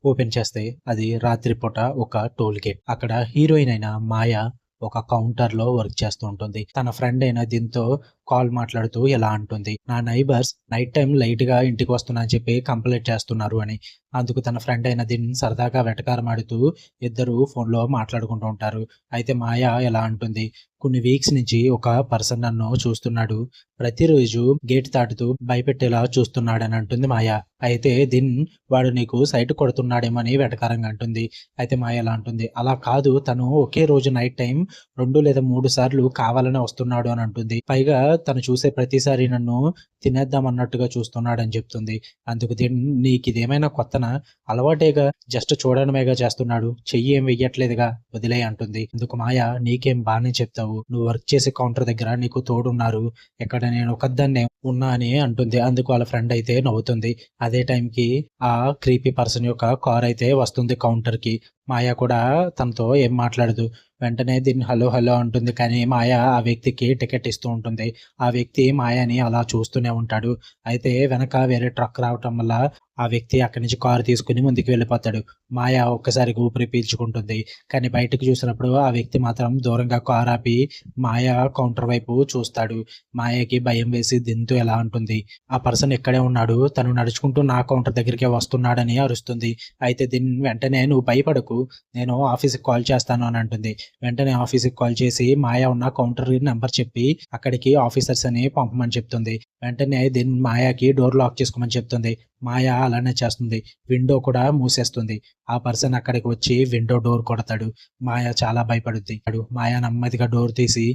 Open చేస్తే అది రాత్రిపూట ఒక టోల్ గేట్. అక్కడ హీరోయిన్ అయిన మాయ ఒక కౌంటర్‌లో వర్క్ చేస్తూ ఉంటుంది. తన ఫ్రెండ్ అయిన దీంతో కాల్ మాట్లాడుతూ ఇలా అంటుంది. నా నైబర్స్ నైట్ టైమ్ లేట్‌గా ఇంటికొస్తున్నా అని చెప్పి కంప్లెయింట్ చేస్తున్నారు అని. అందుకు తన ఫ్రెండ్ అయిన దిన్ సరదాగా వెటకారమాడుతూ ఇద్దరు ఫోన్‌లో మాట్లాడుకుంటూ ఉంటారు. అయితే మాయ ఇలా అంటుంది. కొన్ని వీక్స్ నుంచి ఒక పర్సన్ నన్ను చూస్తున్నాడు. ప్రతిరోజు గేట్ దాటుతూ భయపెట్టేలా చూస్తున్నాడని అంటుంది మాయ. అయితే దిన్ వాడు నీకు సైట్ కొడుతున్నాడేమో అని వెటకారంగా అంటుంది. అయితే మాయ ఇలా అంటుంది. అలా కాదు, తను ఒకే రోజు నైట్ టైమ్ 2 లేదా 3 సార్లు కావాలనే వస్తున్నాడు అని అంటుంది. పైగా తను చూసే ప్రతిసారి నన్ను తినేద్దాం అన్నట్టుగా చూస్తున్నాడని చెప్తుంది. అందుకు దిన్ నీకిదేమైనా కొత్తనా? అలవాటేగా, జస్ట్ చూడడమేగా చేస్తున్నాడు. చెయ్యి ఏం వెయ్యట్లేదుగా, వదిలేయ్ అంటుంది. అందుకు మాయ నీకేం బానే చెప్తావు. నువ్వు వర్క్ చేసే కౌంటర్ దగ్గర నీకు తోడున్నారు. ఇక్కడ నేను ఒక్కదాన్నే ఉన్నా అని అంటుంది. అందుకు వాళ్ళ ఫ్రెండ్ అయితే నవ్వుతుంది. అదే టైంకి ఆ క్రీపీ పర్సన్ యొక్క కార్ అయితే వస్తుంది కౌంటర్‌కి. మాయ కూడా తనతో ఏం మాట్లాడదు. వెంటనే దీన్ని హలో హలో అంటుంది. కానీ మాయ ఆ వ్యక్తికి టికెట్ ఇస్తూ ఉంటుంది. ఆ వ్యక్తి మాయని అలా చూస్తూనే ఉంటాడు. అయితే వెనక వేరే ట్రక్ రావటం వల్ల ఆ వ్యక్తి అక్కడి నుంచి కారు తీసుకొని ముందుకు వెళ్ళిపోతాడు. మాయ ఒక్కసారిగా ఊపిరి పీల్చుకుంటుంది. కానీ బయటకు చూసినప్పుడు ఆ వ్యక్తి మాత్రం దూరంగా కారు ఆపి మాయ కౌంటర్ వైపు చూస్తాడు. మాయకి భయం వేసి దింతో ఎలా అంటుంది. ఆ పర్సన్ ఇక్కడే ఉన్నాడు. తను నడుచుకుంటూ నా కౌంటర్ దగ్గరికే వస్తున్నాడని అరుస్తుంది. అయితే వెంటనే నువ్వు భయపడకు, నేను ఆఫీస్‌కి కాల్ చేస్తాను అని అంటుంది. వెంటనే ఆఫీస్‌కి కాల్ చేసి మాయ ఉన్న కౌంటర్ నంబర్ చెప్పి అక్కడికి ఆఫీసర్స్ అని పంపమని చెప్తుంది. వెంటనే మాయకి డోర్ లాక్ చేసుకోమని చెప్తుంది. మాయ అలానే చేస్తుంది. విండో కూడా మూసేస్తుంది. ఆ పర్సన్ అక్కడికి వచ్చి విండో డోర్ కొడతాడు. మాయ చాలా భయపడుద్ది. మాయ నెమ్మదిగా డోర్ తీసి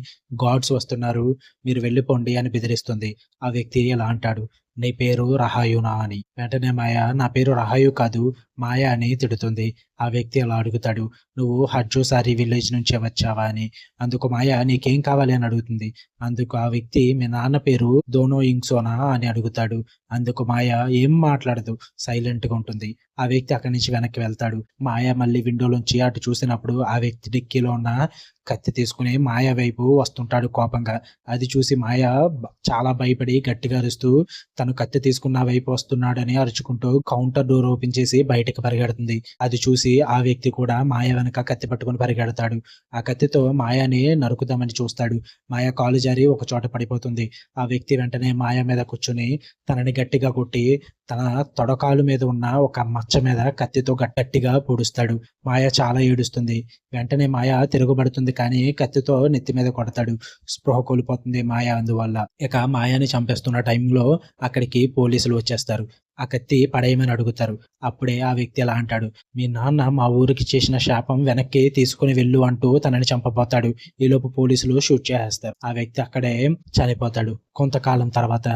గార్డ్స్ వస్తున్నారు, మీరు వెళ్ళిపోండి అని బెదిరిస్తుంది. ఆ వ్యక్తి ఇలా అంటాడు. నీ పేరు రహాయునా అని. వెంటనే మాయ నా పేరు రహాయు కాదు, మాయ అని తిడుతుంది. ఆ వ్యక్తి అలా అడుగుతాడు. నువ్వు హడ్జోసారి విలేజ్ నుంచే వచ్చావా అని. అందుకు మాయ నీకేం కావాలి అని అడుగుతుంది. అందుకు ఆ వ్యక్తి మీ నాన్న పేరు దోనో ఇంగ్సోనా అని అడుగుతాడు. అందుకు మాయ ఏం మాట్లాడదు, సైలెంట్‌గా ఉంటుంది. ఆ వ్యక్తి అక్కడి నుంచి వెనక్కి వెళ్తాడు. మాయ మళ్ళీ విండోలోంచి అటు చూసినప్పుడు ఆ వ్యక్తి డిక్కీలో ఉన్న కత్తి తీసుకుని మాయ వైపు వస్తుంటాడు కోపంగా. అది చూసి మాయ చాలా భయపడి గట్టిగా అరుస్తూ తను కత్తి తీసుకున్న వైపు వస్తున్నాడని అరుచుకుంటూ కౌంటర్ డోర్ ఓపెన్ చేసి బయటకు పరిగెడుతుంది. అది చూసి ఆ వ్యక్తి కూడా మాయ వెనక కత్తి పట్టుకుని పరిగెడతాడు. ఆ కత్తితో మాయని నరుకుదామని చూస్తాడు. మాయ కాలు జారి ఒక చోట పడిపోతుంది. ఆ వ్యక్తి వెంటనే మాయ మీద కూర్చొని తనని గట్టిగా కొట్టి తన తొడకాలు మీద ఉన్న ఒక మచ్చ మీద కత్తితో గట్టిగా పొడుస్తాడు. మాయ చాలా ఏడుస్తుంది. వెంటనే మాయ తిరుగుబడుతుంది. కానీ కత్తితో నెత్తి మీద కొడతాడు. స్పృహ కోల్పోతుంది మాయ అందువల్ల. ఇక మాయని చంపేస్తున్న టైంలో అక్కడికి పోలీసులు వచ్చేస్తారు. ఆ కత్తి పడేయమని అడుగుతారు. అప్పుడే ఆ వ్యక్తి ఎలా అంటాడు. మీ నాన్న మా ఊరికి చేసిన శాపం వెనక్కి తీసుకుని వెళ్ళు అంటూ తనని చంపబోతాడు. ఈలోపు పోలీసులు షూట్ చేసేస్తారు. ఆ వ్యక్తి అక్కడే చనిపోతాడు. కొంతకాలం తర్వాత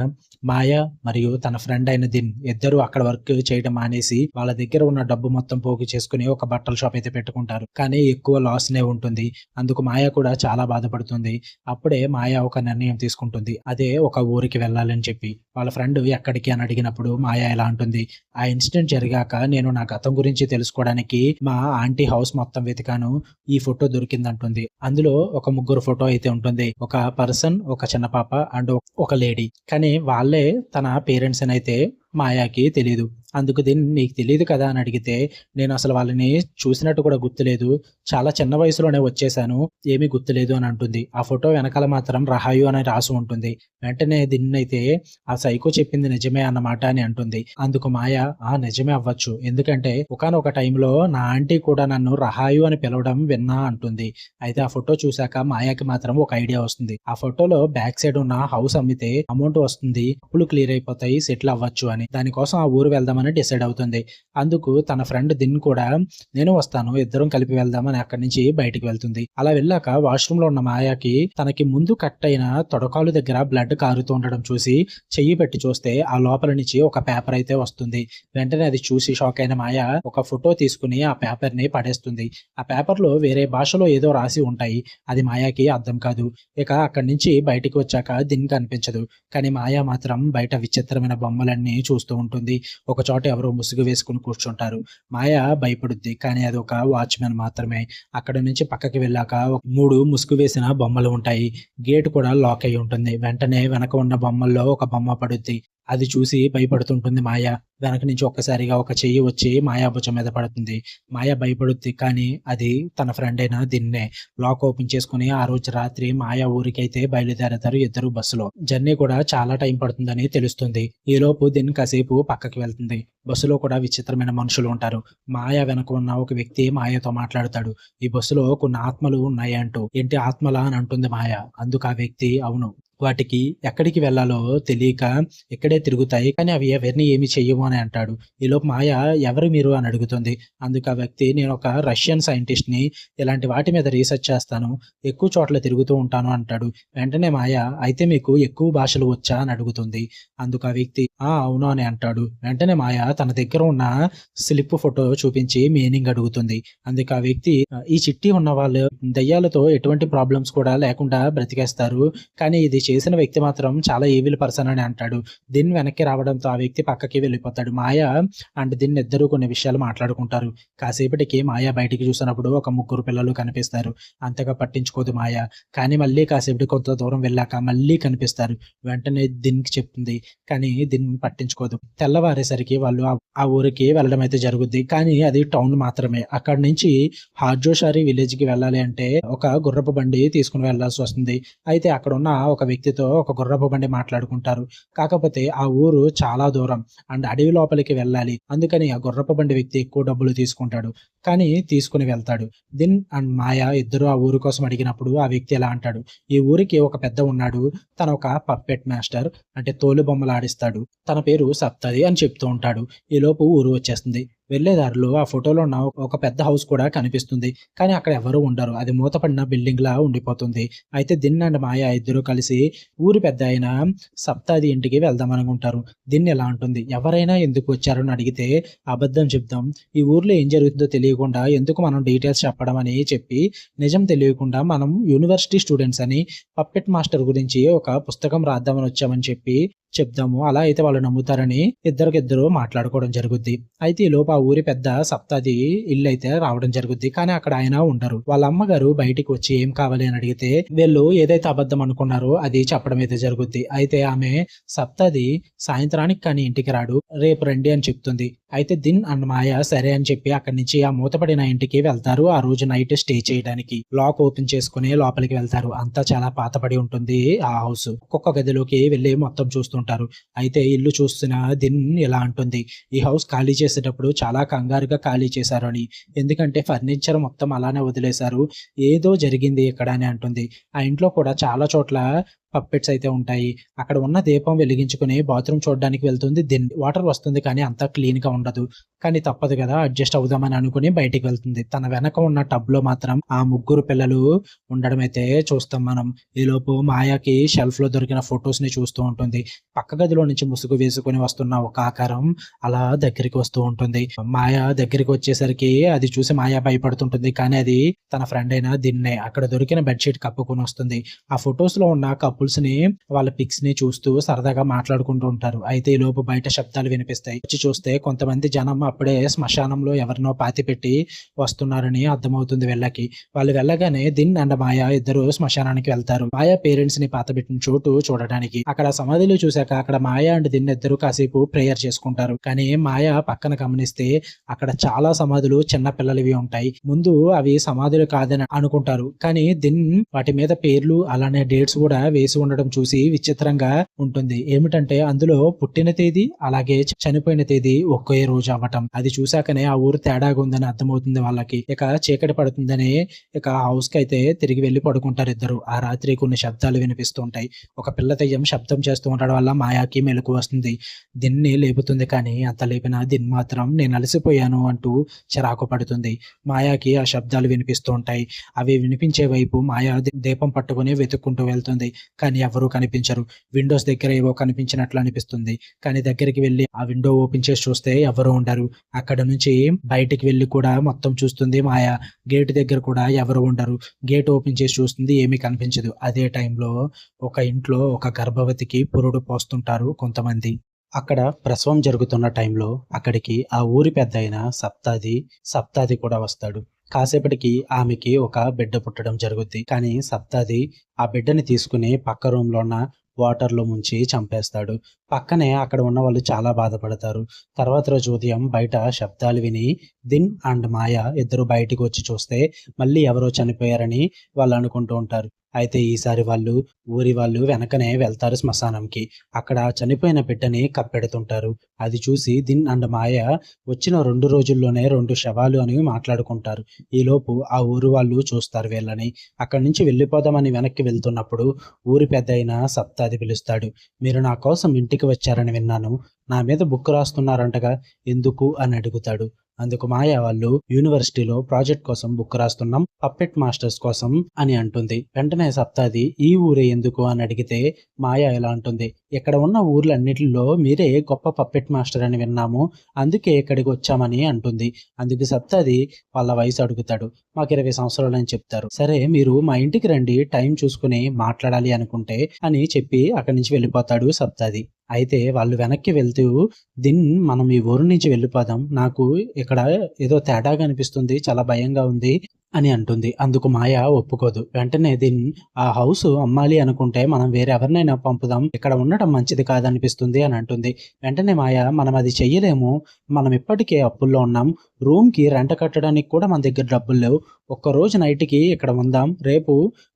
మాయ మరియు తన ఫ్రెండ్ అయిన ఇద్దరు అక్కడ వర్క్ చేయడం మానేసి వాళ్ళ దగ్గర ఉన్న డబ్బు మొత్తం పోగు చేసుకుని ఒక బట్టల షాప్ అయితే పెట్టుకుంటారు. కానీ ఎక్కువ లాస్ నే ఉంటుంది. అందుకు మాయ కూడా చాలా బాధపడుతుంది. అప్పుడే మాయ ఒక నిర్ణయం తీసుకుంటుంది. అదే ఒక ఊరికి వెళ్ళాలని చెప్పి. వాళ్ళ ఫ్రెండ్ ఎక్కడికి అని అడిగినప్పుడు మాయ ఎలా అంటుంది. ఆ ఇన్సిడెంట్ జరిగాక నేను నా గతం గురించి తెలుసుకోవడానికి మా ఆంటీ హౌస్ మొత్తం వెతికాను. ఈ ఫోటో దొరికిందంటుంది. అందులో ఒక ముగ్గురు ఫోటో అయితే ఉంటుంది. ఒక పర్సన్, ఒక చిన్న పాప అండ్ ఒక లేడీ. కానీ వాళ్ళే తన పేరెంట్స్ అని అయితే మాయాకి తెలీదు. అందుకు నీకు తెలీదు కదా అని అడిగితే నేను అసలు వాళ్ళని చూసినట్టు కూడా గుర్తులేదు. చాలా చిన్న వయసులోనే వచ్చేసాను. ఏమీ గుర్తులేదు అని అంటుంది. ఆ ఫోటో వెనకాల మాత్రం రహాయు అని రాసి ఉంటుంది. వెంటనే అయితే ఆ సైకో చెప్పింది నిజమే అన్నమాట అని అంటుంది. అందుకు మాయ నిజమే అవ్వచ్చు. ఎందుకంటే ఒకానొక టైంలో నా ఆంటీ కూడా నన్ను రహాయు అని పిలవడం విన్నా అంటుంది. అయితే ఆ ఫోటో చూశాక మాయకి మాత్రం ఒక ఐడియా వస్తుంది. ఆ ఫోటోలో బ్యాక్ సైడ్ ఉన్న హౌస్ అమ్మితే అమౌంట్ వస్తుంది, అప్పులు క్లియర్ అయిపోతాయి, సెటిల్ అవ్వచ్చు అని. దానికోసం ఆ ఊరు వెళ్దామని డిసైడ్ అవుతుంది. అందుకు తన ఫ్రెండ్ కూడా నేను వస్తాను, ఇద్దరం కలిపి వెళ్దామని అక్కడి నుంచి బయటికి వెళ్తుంది. అలా వెళ్ళాక వాష్రూమ్ లో ఉన్న మాయాకి తనకి ముందు కట్ అయిన తొడకాలు దగ్గర బ్లడ్ కారుతూ ఉండడం చూసి చెయ్యి పెట్టి చూస్తే ఆ లోపల నుంచి ఒక పేపర్ అయితే వస్తుంది. వెంటనే అది చూసి షాక్ అయిన మాయ ఒక ఫోటో తీసుకుని ఆ పేపర్ ని పడేస్తుంది. ఆ పేపర్ లో వేరే భాషలో ఏదో రాసి ఉంటాయి. అది మాయాకి అర్థం కాదు. ఇక అక్కడి నుంచి బయటికి వచ్చాక కనిపించదు. కానీ మాయ మాత్రం బయట విచిత్రమైన బొమ్మలన్నీ చూస్తూ ఉంటుంది. ఒక చోట ఎవరో ముసుగు వేసుకుని కూర్చుంటారు. మాయ భయపడుద్ది. కానీ అది ఒక వాచ్మెన్ మాత్రమే. అక్కడ నుంచి పక్కకి వెళ్ళాక 3 ముసుగు వేసిన బొమ్మలు ఉంటాయి. గేట్ కూడా లాక్ అయి ఉంటుంది. వెంటనే వెనక ఉన్న బొమ్మల్లో ఒక బొమ్మ పడుద్ది. అది చూసి భయపడుతుంటుంది మాయ. వెనక నుంచి ఒక్కసారిగా ఒక చెయ్యి వచ్చి మాయ భుజం మీద పడుతుంది. మాయ భయపడుద్ది. కానీ అది తన ఫ్రెండ్ అయిన దిన్నే. లాక్ ఓపెన్ చేసుకొని ఆ రోజు రాత్రి మాయ ఊరికైతే బయలుదేరతారు ఇద్దరు బస్సులో. జర్నీ కూడా చాలా టైం పడుతుందని తెలుస్తుంది. ఈలోపు దిన్ కాసేపు పక్కకి వెళ్తుంది. బస్సులో కూడా విచిత్రమైన మనుషులు ఉంటారు. మాయ వెనక ఉన్న ఒక వ్యక్తి మాయతో మాట్లాడతాడు. ఈ బస్సులో కొన్ని ఆత్మలు ఉన్నాయి అంటూ. ఏంటి ఆత్మలా అని అంటుంది మాయ. అందుకు ఆ వ్యక్తి అవును. వాటికి ఎక్కడికి వెళ్ళాలో తెలియక ఇక్కడే తిరుగుతాయి. కానీ అవి ఎవరిని ఏమి చెయ్యవు అని అంటాడు. ఈలోపు మాయ ఎవరు మీరు అని అడుగుతుంది. అందుకు ఆ వ్యక్తి నేను ఒక రష్యన్ సైంటిస్ట్‌ని. ఇలాంటి వాటి మీద రీసెర్చ్ చేస్తాను. ఎక్కువ చోట్ల తిరుగుతూ ఉంటాను అంటాడు. వెంటనే మాయ అయితే మీకు ఎక్కువ భాషలు వచ్చా అని అడుగుతుంది. అందుకు ఆ వ్యక్తి అవును అని అంటాడు. వెంటనే మాయ తన దగ్గర ఉన్న స్లిప్ ఫోటో చూపించి మీనింగ్ అడుగుతుంది. అందుకు ఆ వ్యక్తి ఈ చిట్టి ఉన్న వాళ్ళు దయ్యాలతో ఎటువంటి ప్రాబ్లమ్స్ కూడా లేకుండా బ్రతికేస్తారు. కానీ ఇది చేసిన వ్యక్తి మాత్రం చాలా ఈవిల్ పర్సన్ అని అంటాడు. దిన్ వెనక్కి రావడంతో ఆ వ్యక్తి పక్కకి వెళ్ళిపోతాడు. మాయ అండ్ దిన్ ఇద్దరు కొన్ని విషయాలు మాట్లాడుకుంటారు. కాసేపటికి మాయ బయటికి చూసినప్పుడు ఒక ముగ్గురు పిల్లలు కనిపిస్తారు. అంతగా పట్టించుకోదు మాయ. కానీ మళ్ళీ కాసేపటి కొంత దూరం వెళ్ళాక మళ్ళీ కనిపిస్తారు. వెంటనే దిన్‌కి చెప్తుంది. కానీ దిన్ పట్టించుకోదు. తెల్లవారేసరికి వాళ్ళు ఆ ఊరికి వెళ్ళడం అయితే జరుగుద్ది. కానీ అది టౌన్ మాత్రమే. అక్కడి నుంచి హార్జోషారి విలేజ్‌కి వెళ్ళాలి అంటే ఒక గుర్రపు బండి తీసుకొని వెళ్ళాల్సి వస్తుంది. అయితే అక్కడున్న ఒక వ్యక్తితో ఒక గుర్రపు బండి మాట్లాడుకుంటారు. కాకపోతే ఆ ఊరు చాలా దూరం అండ్ అడవి లోపలికి వెళ్ళాలి. అందుకని ఆ గుర్రపు బండి వ్యక్తి ఎక్కువ డబ్బులు తీసుకుంటాడు. కానీ తీసుకొని వెళ్తాడు. దిన్ అండ్ మాయ ఇద్దరు ఆ ఊరు కోసం అడిగినప్పుడు ఆ వ్యక్తి ఎలా అంటాడు. ఈ ఊరికి ఒక పెద్ద ఉన్నాడు. తను ఒక పప్పెట్ మాస్టర్ అంటే తోలు బొమ్మలు ఆడిస్తాడు. తన పేరు సప్తది అని చెప్తూ ఉంటాడు. ఈలోపు ఊరు వచ్చేస్తుంది. వెళ్ళే దారిలో ఆ ఫోటోలో ఉన్న ఒక పెద్ద హౌస్ కూడా కనిపిస్తుంది. కానీ అక్కడ ఎవరు ఉండరు. అది మూతపడిన బిల్డింగ్ లా ఉండిపోతుంది. అయితే దిన్ అండ్ మాయ ఇద్దరు కలిసి ఊరి పెద్ద అయిన సప్తాది ఇంటికి వెళ్దాం అనుకుంటారు. దిన్ ఎలా ఉంటుంది. ఎవరైనా ఎందుకు వచ్చారని అడిగితే అబద్ధం చెప్దాం. ఈ ఊర్లో ఏం జరుగుతుందో తెలియకుండా ఎందుకు మనం డీటెయిల్స్ చెప్పడం అని చెప్పి నిజం తెలియకుండా మనం యూనివర్సిటీ స్టూడెంట్స్ అని పప్పెట్ మాస్టర్ గురించి ఒక పుస్తకం రాద్దామని వచ్చామని చెప్పి చెప్దాము. అలా అయితే వాళ్ళు నమ్ముతారని ఇద్దరికిద్దరు మాట్లాడుకోవడం జరుగుద్ది. అయితే ఈలోపు ఆ ఊరి పెద్ద సప్తాది ఇల్లు అయితే రావడం జరుగుద్ది. కానీ అక్కడ ఆయన ఉండరు. వాళ్ళ అమ్మగారు బయటికి వచ్చి ఏం కావాలి అని అడిగితే వీళ్ళు ఏదైతే అబద్ధం అనుకున్నారో అది చెప్పడం అయితే జరుగుద్ది. అయితే ఆమె సప్తాది సాయంత్రానికి కానీ ఇంటికి రాడు. రేపు రండి అని చెప్తుంది. అయితే దిన్ అండ్ మాయ సరే అని చెప్పి అక్కడి నుంచి ఆ మూతపడిన ఇంటికి వెళ్తారు. ఆ రోజు నైట్ స్టే చేయడానికి. లాక్ ఓపెన్ చేసుకుని లోపలికి వెళ్తారు. అంతా చాలా పాతపడి ఉంటుంది ఆ హౌస్. ఒక్కొక్క గదిలోకి వెళ్ళి మొత్తం చూస్తుంటారు. అయితే ఇల్లు చూస్తున్న దిన్ ఎలా అంటుంది. ఈ హౌస్ ఖాళీ చేసేటప్పుడు చాలా కంగారుగా ఖాళీ చేశారు అని. ఎందుకంటే ఫర్నిచర్ మొత్తం అలానే వదిలేశారు. ఏదో జరిగింది ఇక్కడ అని అంటుంది. ఆ ఇంట్లో కూడా చాలా చోట్ల పప్పెట్స్ అయితే ఉంటాయి. అక్కడ ఉన్న దీపం వెలిగించుకుని బాత్రూమ్ చూడడానికి వెళ్తుంది దిన్. వాటర్ వస్తుంది కానీ అంతా క్లీన్ గా ఉండదు. కానీ తప్పదు కదా అడ్జస్ట్ అవుదామని అనుకుని బయటికి వెళ్తుంది. తన వెనక ఉన్న టబ్ లో మాత్రం ఆ ముగ్గురు పిల్లలు ఉండడం అయితే చూస్తాం మనం. ఈలోపు మాయకి షెల్ఫ్ లో దొరికిన ఫొటోస్ ని చూస్తూ ఉంటుంది. పక్క గదిలో నుంచి ముసుగు వేసుకుని వస్తున్న ఒక ఆకారం అలా దగ్గరికి వస్తూ ఉంటుంది. మాయ దగ్గరికి వచ్చేసరికి అది చూసి మాయ భయపడుతుంటుంది. కానీ అది తన ఫ్రెండ్ అయిన దిన్నే. అక్కడ దొరికిన బెడ్షీట్ కప్పుకొని వస్తుంది. ఆ ఫొటోస్ లో ఉన్న కపుల్స్ ని వాళ్ళ పిక్స్ ని చూస్తూ సరదాగా మాట్లాడుకుంటూ ఉంటారు. అయితే ఈ లోపు బయట శబ్దాలు వినిపిస్తాయి. వచ్చి చూస్తే కొంతమంది జనం అప్పుడే శ్మశానంలో ఎవరినో పాతి పెట్టి వస్తున్నారని అర్థమవుతుంది వెళ్ళకి. వాళ్ళు వెళ్ళగానే దిన్ అండ్ మాయ ఇద్దరు శ్మశానానికి వెళ్తారు. మాయ పేరెంట్స్ ని పాతబెట్టిన చోటు చూడడానికి. అక్కడ సమాధిలో చూశాక అక్కడ మాయ అండ్ దిన్ ఇద్దరు కాసేపు ప్రేయర్ చేసుకుంటారు. కానీ మాయ పక్కన గమనిస్తే అక్కడ చాలా సమాధులు చిన్న పిల్లలవి ఉంటాయి. ముందు అవి సమాధులు కాదని అనుకుంటారు. కానీ దిన్ వాటి మీద పేర్లు అలానే డేట్స్ కూడా వేసి ఉండడం చూసి విచిత్రంగా ఉంటుంది. ఏమిటంటే అందులో పుట్టిన తేదీ అలాగే చనిపోయిన తేదీ ఒకే రోజు అవ్వటం. అది చూశాకనే ఆ ఊరు తేడాగా ఉందని అర్థమవుతుంది వాళ్ళకి. ఇక చీకటి పడుతుందని ఇక హౌస్ కి అయితే తిరిగి వెళ్లి పడుకుంటారు ఇద్దరు. ఆ రాత్రి కొన్ని శబ్దాలు వినిపిస్తూ ఉంటాయి. ఒక పిల్ల దెయ్యం శబ్దం చేస్తూ ఉండడం వల్ల మాయాకి మెలకు వస్తుంది. దిన్ని లేపుతుంది. కానీ అంత లేపిన దిన్ మాత్రం నేను అలసిపోయాను అంటూ చిరాకు పడుతుంది. మాయాకి ఆ శబ్దాలు వినిపిస్తూ ఉంటాయి. అవి వినిపించే వైపు మాయా దీపం పట్టుకుని వెతుక్కుంటూ వెళ్తుంది. కానీ ఎవరూ కనిపించరు. విండోస్ దగ్గర ఏవో కనిపించినట్లు అనిపిస్తుంది. కానీ దగ్గరికి వెళ్లి ఆ విండో ఓపెన్ చేసి చూస్తే ఎవరూ ఉండరు. అక్కడ నుంచి బయటికి వెళ్లి కూడా మొత్తం చూస్తుంది మాయ. గేట్ దగ్గర కూడా ఎవరు ఉండరు. గేట్ ఓపెన్ చేసి చూస్తుంది, ఏమీ కనిపించదు. అదే టైంలో ఒక ఇంట్లో ఒక గర్భవతికి పురుడు పోస్తుంటారు కొంతమంది. అక్కడ ప్రసవం జరుగుతున్న టైంలో అక్కడికి ఆ ఊరి పెద్ద అయిన సప్తాది కూడా వస్తాడు. కాసేపటికి ఆమెకి ఒక బిడ్డ పుట్టడం జరుగుద్ది. కానీ సప్తాది ఆ బిడ్డని తీసుకుని పక్క రూమ్ లో ఉన్న వాటర్‌లో ముంచి చంపేస్తాడు. పక్కనే అక్కడ ఉన్నవాళ్ళు చాలా బాధపడతారు. తర్వాత రోజు ఉదయం బయట శబ్దాలు విని దిన్ అండ్ మాయ ఇద్దరు బయటికొచ్చి చూస్తే మళ్ళీ ఎవరో చనిపోయారని వాళ్ళు అనుకుంటూ ఉంటారు. అయితే ఈసారి ఊరి వాళ్ళు వెనకనే వెళ్తారు శ్మశానంకి. అక్కడ చనిపోయిన బిడ్డని కప్పెడుతుంటారు. అది చూసి దిన్ అండ్ మాయ వచ్చిన 2 రోజుల్లోనే 2 శవాలు అని మాట్లాడుకుంటారు. ఈలోపు ఆ ఊరు వాళ్ళు చూస్తారు వీళ్ళని. అక్కడి నుంచి వెళ్ళిపోదామని వెనక్కి వెళ్తున్నప్పుడు ఊరి పెద్దయిన సప్తాది పిలుస్తాడు. "మీరు నా కోసం ఇంటికి వచ్చారని విన్నాను. నా మీద బుక్ రాస్తున్నారంటగా, ఎందుకు?" అని అడుగుతాడు. అందుకు మాయ వాళ్ళు యూనివర్సిటీలో ప్రాజెక్ట్ కోసం బుక్ రాస్తున్నాం, పప్పెట్ మాస్టర్స్ కోసం అని అంటుంది. వెంటనే సప్తాది ఈ ఊరే ఎందుకు అని అడిగితే మాయ ఇలా అంటుంది, ఇక్కడ ఉన్న ఊర్లన్నిటిలో మీరే గొప్ప పప్పెట్ మాస్టర్ అని విన్నాము, అందుకే ఇక్కడికి వచ్చామని అంటుంది. అందుకు సప్తాది వాళ్ళ వయసు అడుగుతాడు. మాకు 20 సంవత్సరాలు అని చెప్తారు. సరే మీరు మా ఇంటికి రండి, టైం చూసుకుని మాట్లాడాలి అనుకుంటే అని చెప్పి అక్కడి నుంచి వెళ్ళిపోతాడు సప్తాది. అయితే వాళ్ళు వెనక్కి వెళ్తూ దిన్ మనం ఈ ఊరు నుంచి వెళ్ళిపోదాం. నాకు ఇక్కడ ఏదో తేడాగా అనిపిస్తుంది. చాలా భయంగా ఉంది అని అంటుంది. అందుకు మాయ ఒప్పుకోదు. వెంటనే దిన్ ఆ హౌస్ అమ్మాలి అనుకుంటే మనం వేరే ఎవరినైనా పంపుదాం. ఇక్కడ ఉండటం మంచిది కాదనిపిస్తుంది అని అంటుంది. వెంటనే మాయ మనం అది చెయ్యలేము. మనం ఇప్పటికే అప్పుల్లో ఉన్నాం. రూమ్‌కి రెంట్ కట్టడానికి కూడా మన దగ్గర డబ్బులు లేవు. ఒక్కరోజు నైట్‌కి ఇక్కడ ఉందాం. రేపు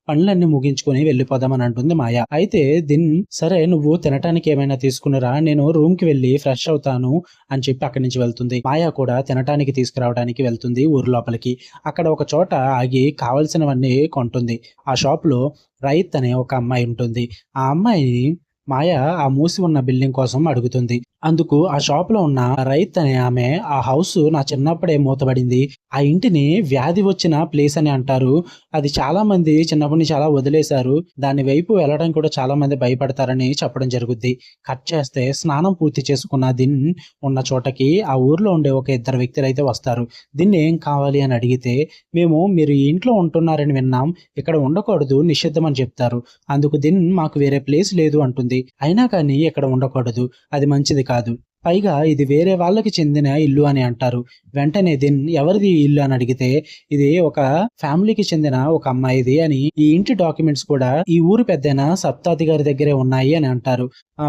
పనులన్నీ ముగించుకొని వెళ్ళిపోదాం అని అంటుంది మాయ. అయితే దిన్ సరే నువ్వు తినటానికి ఏమైనా తీసుకునిరా, నేను రూమ్‌కి వెళ్ళి ఫ్రెష్ అవుతాను అని చెప్పి అక్కడి నుంచి వెళ్తుంది. మాయ కూడా తినటానికి తీసుకురావడానికి వెళ్తుంది ఊరు లోపలికి. అక్కడ ఒక చోట ఆగి కావాల్సినవన్నీ కొంటుంది. ఆ షాప్‌లో రైత్ అనే ఒక అమ్మాయి ఉంటుంది. ఆ అమ్మాయిని మాయ ఆ మూసి ఉన్న బిల్డింగ్ కోసం అడుగుతుంది. అందుకు ఆ షాప్‌లో ఉన్న రైత్ అనే ఆమె ఆ హౌస్ నా చిన్నప్పుడే మూతబడింది. ఆ ఇంటిని వ్యాధి వచ్చిన ప్లేస్ అని అంటారు. అది చాలా మంది చిన్నప్పటి నుంచి అలా వదిలేశారు. దాని వైపు వెళ్ళడం కూడా చాలా మంది భయపడతారని చెప్పడం జరుగుద్ది. కట్ చేస్తే స్నానం పూర్తి చేసుకున్న దిన్ ఉన్న చోటకి ఆ ఊర్లో ఉండే ఒక ఇద్దరు వ్యక్తులైతే వస్తారు. దిన్ ఏం కావాలి అని అడిగితే, మేము మీరు ఈ ఇంట్లో ఉంటున్నారని విన్నాం. ఇక్కడ ఉండకూడదు, నిషిద్ధం అని చెప్తారు. అందుకు దిన్ మాకు వేరే ప్లేస్ లేదు అంటుంది. అయినా కానీ ఇక్కడ ఉండకూడదు. అది మంచిది కాదు. పైగా ఇది వేరే వాళ్ళకి చెందిన ఇల్లు అని అంటారు. వెంటనే దిన్ ఎవరిది ఈ ఇల్లు అని అడిగితే, ఇది ఒక ఫ్యామిలీకి చెందిన ఒక అమ్మాయిది అని, ఈ ఇంటి డాక్యుమెంట్స్ కూడా ఈ ఊరు పెద్దైన సప్తాతి గారి దగ్గరే ఉన్నాయి అని అంటారు.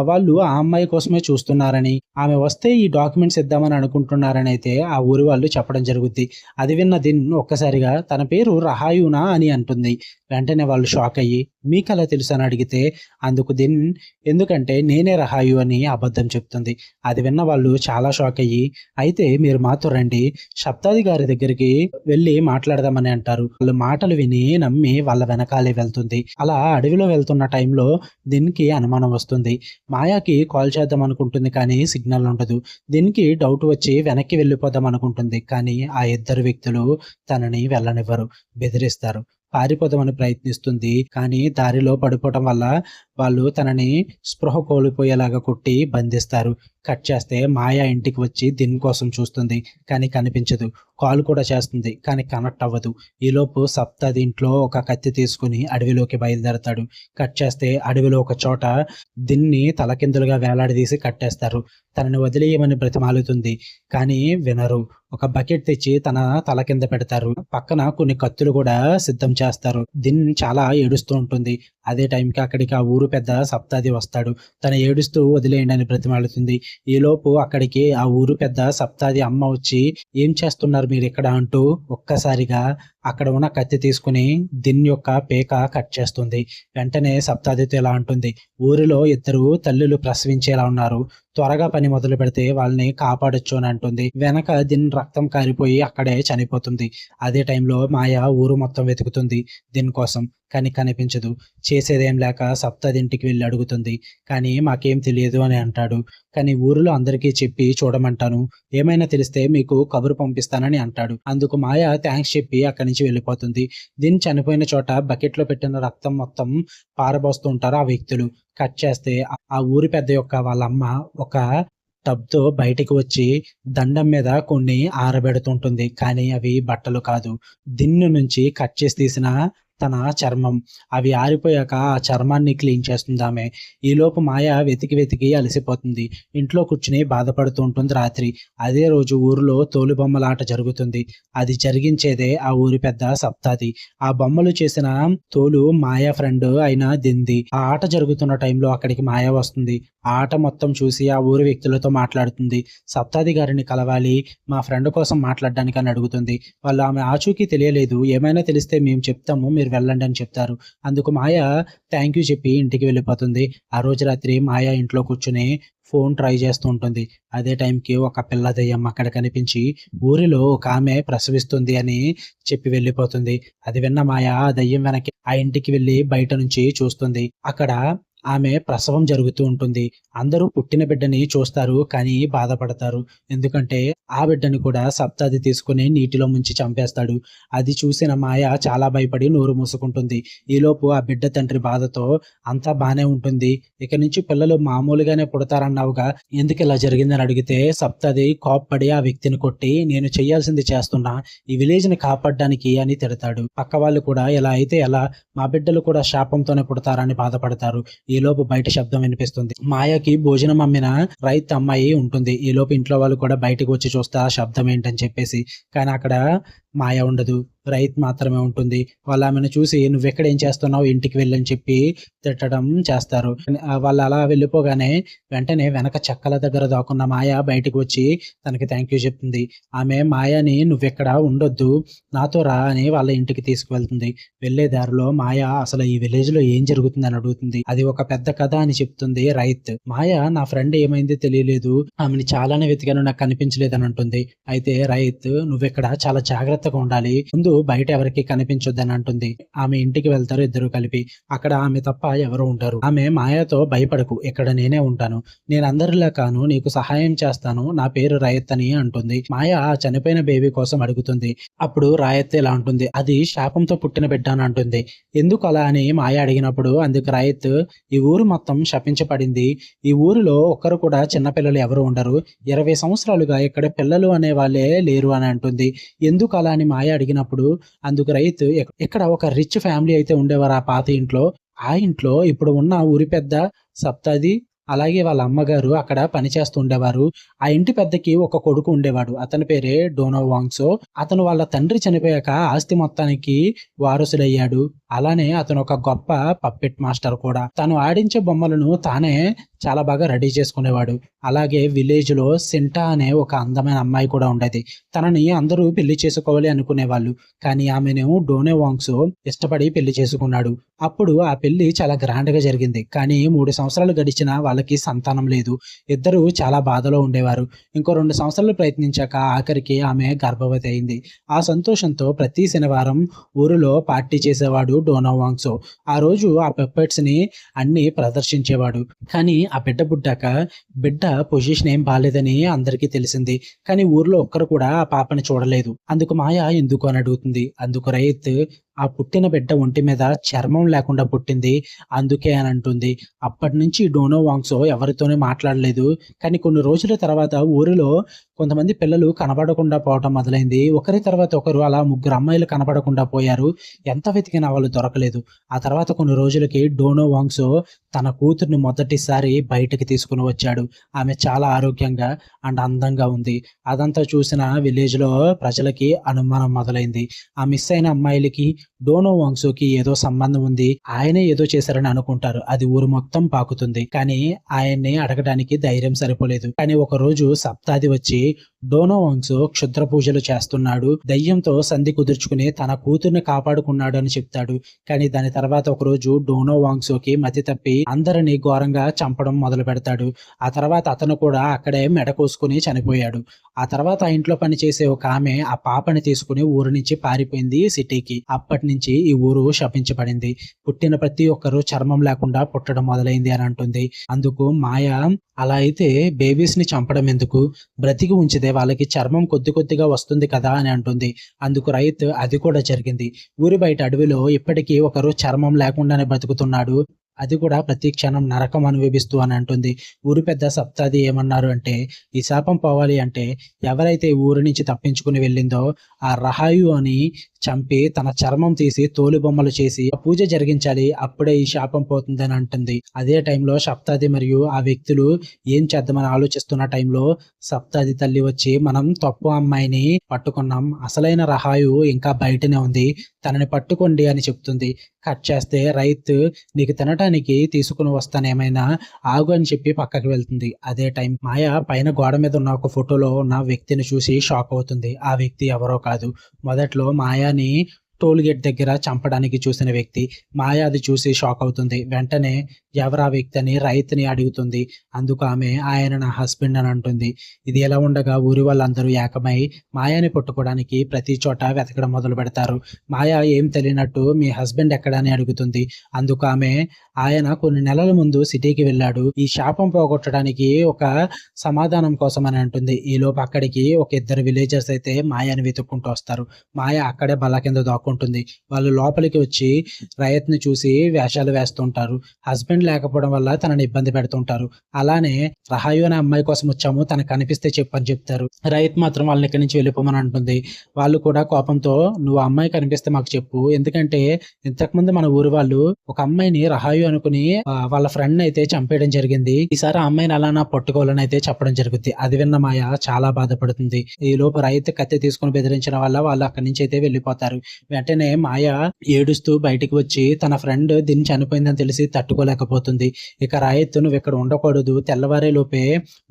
వాళ్ళు ఆ అమ్మాయి కోసమే చూస్తున్నారని, ఆమె వస్తే ఈ డాక్యుమెంట్స్ ఇద్దామని అనుకుంటున్నారని అయితే ఆ ఊరి వాళ్ళు చెప్పడం జరుగుద్ది. అది విన్న దిన్ ఒక్కసారిగా తన పేరు రహాయునా అని అంటుంది. వెంటనే వాళ్ళు షాక్ అయ్యి మీకలా తెలుసు అని అడిగితే, అందుకు దిన్ ఎందుకంటే నేనే రహాయు అని అబద్ధం చెప్తుంది. అది విన్న వాళ్ళు చాలా షాక్ అయ్యి, అయితే మీరు మాతో రండి, సప్తాది గారి దగ్గరికి వెళ్ళి మాట్లాడదామని అంటారు. వాళ్ళు మాటలు విని నమ్మి వాళ్ళ వెనకాలే వెళ్తుంది. అలా అడవిలో వెళ్తున్న టైంలో దిన్‌కి అనుమానం వస్తుంది. మాయాకి కాల్ చేద్దాం అనుకుంటుంది కానీ సిగ్నల్ ఉండదు. దిన్‌కి డౌట్ వచ్చి వెనక్కి వెళ్ళిపోదాం అనుకుంటుంది. కానీ ఆ ఇద్దరు వ్యక్తులు తనని వెళ్ళనివ్వరు. బెదిరిస్తారు. పారిపోదామని ప్రయత్నిస్తుంది. కానీ దారిలో పడిపోవటం వల్ల వాళ్ళు తనని స్పృహ కోల్పోయేలాగా కొట్టి బంధిస్తారు. కట్ చేస్తే మాయ ఇంటికి వచ్చి దిన్ కోసం చూస్తుంది. కానీ కనిపించదు. కాల్ కూడా చేస్తుంది. కానీ కనెక్ట్ అవ్వదు. ఈలోపు సప్తాది ఇంట్లో ఒక కత్తి తీసుకుని అడవిలోకి బయలుదేరతాడు. కట్ చేస్తే అడవిలో ఒక చోట దిన్ని తలకిందులుగా వేలాడదీసి కట్టేస్తారు. తనని వదిలేయమని బ్రతిమాలుతుంది. కానీ వినరు. ఒక బకెట్ తెచ్చి తన తల కింద పెడతారు. పక్కన కొన్ని కత్తులు కూడా సిద్ధం చేస్తారు. దిన్ చాలా ఏడుస్తూ ఉంటుంది. అదే టైంకి అక్కడికి ఆ ఊరు పెద్ద సప్తాది వస్తాడు. తను ఏడుస్తూ వదిలేయండి అని బ్రతిమాలుతుంది. ఈలోపు అక్కడికి ఆ ఊరు పెద్ద సప్తాది అమ్మ వచ్చి ఏం చేస్తున్నారు మీరు ఇక్కడ అంటూ ఒక్కసారిగా అక్కడ ఉన్న కత్తి తీసుకుని దిన్ యొక్క పేక కట్ చేస్తుంది. వెంటనే సప్తాదితో ఇలా అంటుంది, ఊరిలో ఇద్దరు తల్లులు ప్రసవించేలా ఉన్నారు. త్వరగా పని మొదలు పెడితే వాళ్ళని కాపాడొచ్చు అని అంటుంది. వెనక దిన్ రక్తం కారిపోయి అక్కడే చనిపోతుంది. అదే టైంలో మాయ ఊరు మొత్తం వెతుకుతుంది దిన్ కోసం. కానీ కనిపించదు. చేసేదేం లేక సప్తాది ఇంటికి వెళ్ళి అడుగుతుంది. కానీ మాకేం తెలియదు అని అంటాడు. కానీ ఊరిలో అందరికీ చెప్పి చూడమంటాను. ఏమైనా తెలిస్తే మీకు కబురు పంపిస్తానని అంటాడు. అందుకు మాయ థ్యాంక్స్ చెప్పి అక్కడి నుంచి వెళ్ళిపోతుంది. దిన్ చనిపోయిన చోట బకెట్‌లో పెట్టిన రక్తం మొత్తం పారబోస్తూ ఉంటారు ఆ వ్యక్తులు. కట్ చేస్తే ఆ ఊరి పెద్ద యొక్క వాళ్ళమ్మ ఒక టబ్‌తో బయటికి వచ్చి దండం మీద కొన్ని ఆరబెడుతుంటుంది. కానీ అవి బట్టలు కాదు. దిన్ను నుంచి కట్ చేసి తీసిన తన చర్మం. అవి ఆరిపోయాక ఆ చర్మాన్ని క్లీన్ చేస్తుందామె. ఈలోపు మాయ వెతికి వెతికి అలసిపోతుంది. ఇంట్లో కూర్చుని బాధపడుతూ ఉంటుంది రాత్రి. అదే రోజు ఊరిలో తోలుబొమ్మలాట జరుగుతుంది. అది జరిగించేదే ఆ ఊరి పెద్ద సప్తాది. ఆ బొమ్మలు చేసిన తోలు మాయ ఫ్రెండ్ అయిన దింది. ఆ ఆట జరుగుతున్న టైంలో అక్కడికి మాయ వస్తుంది. ఆ ఆట మొత్తం చూసి ఆ ఊరి వ్యక్తులతో మాట్లాడుతుంది. సప్తాది గారిని కలవాలి, మా ఫ్రెండ్ కోసం మాట్లాడడానికి అని అడుగుతుంది. వాళ్ళు ఆమె ఆచూకీ తెలియలేదు, ఏమైనా తెలిస్తే మేము చెప్తాము, మీరు వెళ్ళండి అని చెప్తారు. అందుకు మాయ థ్యాంక్ యూ చెప్పి ఇంటికి వెళ్ళిపోతుంది. ఆ రోజు రాత్రి మాయ ఇంట్లో కూర్చుని ఫోన్ ట్రై చేస్తూ ఉంటుంది. అదే టైంకి ఒక పిల్ల దెయ్యం అక్కడ కనిపించి ఊరిలో ఒక ఆమె ప్రసవిస్తుంది అని చెప్పి వెళ్ళిపోతుంది. అది విన్న మాయ ఆ దెయ్యం వెనక్కి ఆ ఇంటికి వెళ్ళి బయట నుంచి చూస్తుంది. అక్కడ ఆమె ప్రసవం జరుగుతూ ఉంటుంది. అందరూ పుట్టిన బిడ్డని చూస్తారు, కానీ బాధపడతారు. ఎందుకంటే ఆ బిడ్డని కూడా సప్తాది తీసుకుని నీటిలో ముంచి చంపేస్తాడు. అది చూసిన మాయ చాలా భయపడి నోరు మూసుకుంటుంది. ఈలోపు ఆ బిడ్డ తండ్రి బాధతో అంతా బానే ఉంటుంది, ఇక నుంచి పిల్లలు మామూలుగానే పుడతారన్నావుగా, ఎందుకు ఇలా జరిగిందని అడిగితే సప్తాది కోప్పడి ఆ వ్యక్తిని కొట్టి, నేను చెయ్యాల్సింది చేస్తున్నా, ఈ విలేజ్ ని కాపాడడానికి అని తిడతాడు. పక్క వాళ్ళు కూడా ఇలా అయితే ఎలా, మా బిడ్డలు కూడా శాపంతోనే పుడతారని బాధపడతారు. ఈలోపు బయట శబ్దం వినిపిస్తుంది. మాయకి భోజనం అమ్మిన రైతు అమ్మాయి ఉంటుంది. ఈలోపు ఇంట్లో వాళ్ళు కూడా బయటకు వచ్చి చూస్తే ఆ శబ్దం ఏంటని చెప్పేసి, కానీ అక్కడ మాయ ఉండదు, రైతు మాత్రమే ఉంటుంది. వాళ్ళు ఆమెను చూసి నువ్వెక్కడ ఏం చేస్తున్నావు, ఇంటికి వెళ్ళని చెప్పి తిట్టడం చేస్తారు. వాళ్ళు అలా వెళ్ళిపోగానే వెంటనే వెనక చెక్కల దగ్గర దాక్కున్న మాయ బయటకు వచ్చి తనకి థ్యాంక్ యూ చెప్తుంది. ఆమె మాయని నువ్వెక్కడ ఉండొద్దు, నాతో రా అని వాళ్ళ ఇంటికి తీసుకువెళ్తుంది. వెళ్లే దారిలో మాయ అసలు ఈ విలేజ్ లో ఏం జరుగుతుందని అడుగుతుంది. అది ఒక పెద్ద కథ అని చెప్తుంది రైత్. మాయ నా ఫ్రెండ్ ఏమైంది తెలియలేదు, ఆమెని చాలానే వెతికాను, నాకు కనిపించలేదని అంటుంది. అయితే రైత్ నువ్వెక్కడ చాలా జాగ్రత్తగా ఉండాలి, ముందు బయట ఎవరికి కనిపించొద్దని అంటుంది. ఆమె ఇంటికి వెళ్తారు ఇద్దరు కలిపి. అక్కడ ఆమె తప్ప ఎవరు ఉంటారు. ఆమె మాయతో భయపడకు, ఇక్కడ నేనే ఉంటాను, నేను అందరిలా కాను, నీకు సహాయం చేస్తాను, నా పేరు రాయత్ అని అంటుంది. మాయ ఆ చనిపోయిన బేబీ కోసం అడుగుతుంది. అప్పుడు రాయత్ ఇలా అంటుంది, అది శాపంతో పుట్టిన బిడ్డ అని అంటుంది. ఎందుకు అలా అని మాయ అడిగినప్పుడు అందుకు రాయత్, ఈ ఊరు మొత్తం శపించబడింది, ఈ ఊరిలో ఒక్కరు కూడా చిన్నపిల్లలు ఎవరు ఉండరు, 20 సంవత్సరాలుగా ఇక్కడ పిల్లలు అనే వాళ్ళే లేరు అని అంటుంది. ఎందుకు అలా అని మాయ అడిగినప్పుడు అందుకు రైతు, ఇక్కడ ఒక రిచ్ ఫ్యామిలీ అయితే ఉండేవారు ఆ పాత ఇంట్లో, ఆ ఇంట్లో ఇప్పుడు ఉన్న ఊరి పెద్ద సప్తాది అలాగే వాళ్ళ అమ్మగారు అక్కడ పనిచేస్తూ ఉండేవారు. ఆ ఇంటి పెద్దకి ఒక కొడుకు ఉండేవాడు, అతని పేరే డోనో వాంగ్సో. అతను వాళ్ళ తండ్రి చనిపోయాక ఆస్తి మొత్తానికి వారసుడయ్యాడు. అలానే అతను ఒక గొప్ప పప్పెట్ మాస్టర్ కూడా. తను ఆడించే బొమ్మలను తానే చాలా బాగా రెడీ చేసుకునేవాడు. అలాగే విలేజ్ లో సింటా అనే ఒక అందమైన అమ్మాయి కూడా ఉండేది. తనని అందరూ పెళ్లి చేసుకోవాలి అనుకునేవాళ్ళు, కానీ ఆమెను డోనో వాంగ్సో ఇష్టపడి పెళ్లి చేసుకున్నాడు. అప్పుడు ఆ పెళ్లి చాలా గ్రాండ్ గా జరిగింది. కానీ 3 సంవత్సరాలు గడిచినా వాళ్ళకి సంతానం లేదు. ఇద్దరు చాలా బాధలో ఉండేవారు. ఇంకో 2 సంవత్సరాలు ప్రయత్నించాక ఆఖరికి ఆమె గర్భవతి అయింది. ఆ సంతోషంతో ప్రతి శనివారం ఊరిలో పార్టీ చేసేవాడు డోనో వాంగ్సో. ఆ రోజు ఆ పెప్పెట్స్ ని అన్ని ప్రదర్శించేవాడు. కానీ ఆ బిడ్డ పుట్టాక బిడ్డ పొజిషన్ ఏం బాలేదని అందరికీ తెలిసింది. కానీ ఊర్లో ఒక్కరు కూడా ఆ పాపని చూడలేదు. అందుకు మాయ ఎందుకు అని అడుగుతుంది. అందుకు రైత్, ఆ పుట్టిన బిడ్డ ఒంటి మీద చర్మం లేకుండా పుట్టింది, అందుకే అని అంటుంది. అప్పటి నుంచి డోనో వాంగ్సో ఎవరితోనే మాట్లాడలేదు. కానీ కొన్ని రోజుల తర్వాత ఊరిలో కొంతమంది పిల్లలు కనబడకుండా పోవటం మొదలైంది. ఒకరి తర్వాత ఒకరు అలా 3 అమ్మాయిలు కనబడకుండా పోయారు. ఎంత వెతికినా వాళ్ళు దొరకలేదు. ఆ తర్వాత కొన్ని రోజులకి డోనో వాంగ్సో తన కూతుర్ని మొదటిసారి బయటకి తీసుకుని వచ్చాడు. ఆమె చాలా ఆరోగ్యంగా అండ్ అందంగా ఉంది. అదంతా చూసిన విలేజ్ లో ప్రజలకి అనుమానం మొదలైంది. ఆ మిస్ అయిన అమ్మాయిలకి డోనో వాంగ్సోకి ఏదో సంబంధం ఉంది, ఆయనే ఏదో చేశారని అనుకుంటారు. అది ఊరు మొత్తం పాకుతుంది. కానీ ఆయన్ని అడగడానికి ధైర్యం సరిపోలేదు. కానీ ఒక రోజు సప్తాది వచ్చి డోనో వాంగ్సో క్షుద్ర పూజలు చేస్తున్నాడు, దయ్యంతో సంధి కుదుర్చుకుని తన కూతుర్ని కాపాడుకున్నాడు అని చెప్తాడు. కానీ దాని తర్వాత ఒక రోజు డోనో వాంగ్సోకి మతి తప్పి అందరినీ ఘోరంగా చంపడం మొదలు పెడతాడు. ఆ తర్వాత అతను కూడా అక్కడే మెడ కోసుకుని చనిపోయాడు. ఆ తర్వాత ఆ ఇంట్లో పనిచేసే ఒక ఆమె ఆ పాపని తీసుకుని ఊరు నుంచి పారిపోయింది సిటీకి. అప్పటి నుంచి ఈ ఊరు శపించబడింది. పుట్టిన ప్రతి ఒక్కరు చర్మం లేకుండా పుట్టడం మొదలైంది అని అంటుంది. అందుకు మాయ, అలా అయితే బేబీస్ ని చంపడం ఎందుకు, బ్రతికి ఉంచితే వాళ్ళకి చర్మం కొద్ది కొద్దిగా వస్తుంది కదా అని అంటుంది. అందుకు రైతు, అది కూడా జరిగింది. ఊరి బయట అడవిలో ఇప్పటికీ ఒకరు చర్మం లేకుండానే బతుకుతున్నాడు, అది కూడా ప్రతి క్షణం నరకం అనుభవిస్తూ అని అంటుంది. ఊరి పెద్ద సప్తాది ఏమన్నారు అంటే, ఈ శాపం పోవాలి అంటే ఎవరైతే ఈ ఊరి నుంచి తప్పించుకుని వెళ్ళిందో ఆ రహాయు అని చంపి తన చర్మం తీసి తోలుబొమ్మలు చేసి పూజ జరిగించాలి. అప్పుడే ఈ శాపం పోతుందని అంటుంది. అదే టైంలో సప్తాది మరియు ఆ వ్యక్తులు ఏం చేద్దామని ఆలోచిస్తున్న టైంలో సప్తాది తల్లి వచ్చి, మనం తప్పు అమ్మాయిని పట్టుకున్నాం. అసలైన రహాయు ఇంకా బయటనే ఉంది. తనని పట్టుకోండి అని చెప్తుంది. కట్ చేస్తే రైతు, నీకు తినటానికి తీసుకుని వస్తాను, ఏమైనా ఆగు అని చెప్పి పక్కకి వెళ్తుంది. అదే టైం మాయ పైన గోడ మీద ఉన్న ఒక ఫోటోలో ఉన్న వ్యక్తిని చూసి షాక్ అవుతుంది. ఆ వ్యక్తి ఎవరో కాదు, మొదట్లో మాయాని టోల్ గేట్ దగ్గర చంపడానికి చూసిన వ్యక్తి. మాయ అది చూసి షాక్ అవుతుంది. వెంటనే ఎవరా వ్యక్తి అని రైతుని అడుగుతుంది. అందుకు ఆమె, ఆయన నా హస్బెండ్ అని అంటుంది. ఇది ఎలా ఉండగా ఊరి వాళ్ళందరూ ఏకమై మాయాని పట్టుకోవడానికి ప్రతి చోట వెతకడం మొదలు పెడతారు. మాయ ఏం తెలియనట్టు, మీ హస్బెండ్ ఎక్కడ అని అడుగుతుంది. అందుకు ఆమె, ఆయన కొన్ని నెలల ముందు సిటీకి వెళ్ళాడు, ఈ శాపం పోగొట్టడానికి ఒక సమాధానం కోసం అని అంటుంది. ఈలోపు అక్కడికి ఒక ఇద్దరు విలేజర్స్ అయితే మాయాని వెతుక్కుంటూ వస్తారు. మాయ అక్కడే బల్ల కింద దాక్కుంటుంది. వాళ్ళు లోపలికి వచ్చి రైతుని చూసి వేషాలు వేస్తుంటారు. హస్బెండ్ లేకపోవడం వల్ల తనని ఇబ్బంది పెడుతుంటారు. అలానే రహాయు అనే అమ్మాయి కోసం వచ్చాము, తనకు కనిపిస్తే చెప్పని చెప్తారు. రైతు మాత్రం వాళ్ళని ఇక్కడి నుంచి వెళ్ళిపోమని అంటుంది. వాళ్ళు కూడా కోపంతో, నువ్వు అమ్మాయి కనిపిస్తే మాకు చెప్పు, ఎందుకంటే ఇంతకుముందు మన ఊరి వాళ్ళు ఒక అమ్మాయిని రహాయు అనుకుని వాళ్ళ ఫ్రెండ్ అయితే చంపేయడం జరిగింది. ఈసారి ఆ అమ్మాయిని అలా నా పట్టుకోవాలని అయితే చెప్పడం జరుగుతుంది. అది విన్న మాయ చాలా బాధపడుతుంది. ఈ లోపు రైతు కత్తి తీసుకుని బెదిరించడం వల్ల వాళ్ళు అక్కడి నుంచి అయితే వెళ్ళిపోతారు. వెంటనే మాయ ఏడుస్తూ బయటికి వచ్చి తన ఫ్రెండ్ దీన్ని చనిపోయిందని తెలిసి తట్టుకోలేకపోతుంది. ఇక రైతు, నువ్వు ఇక్కడ ఉండకూడదు, తెల్లవారే లోపే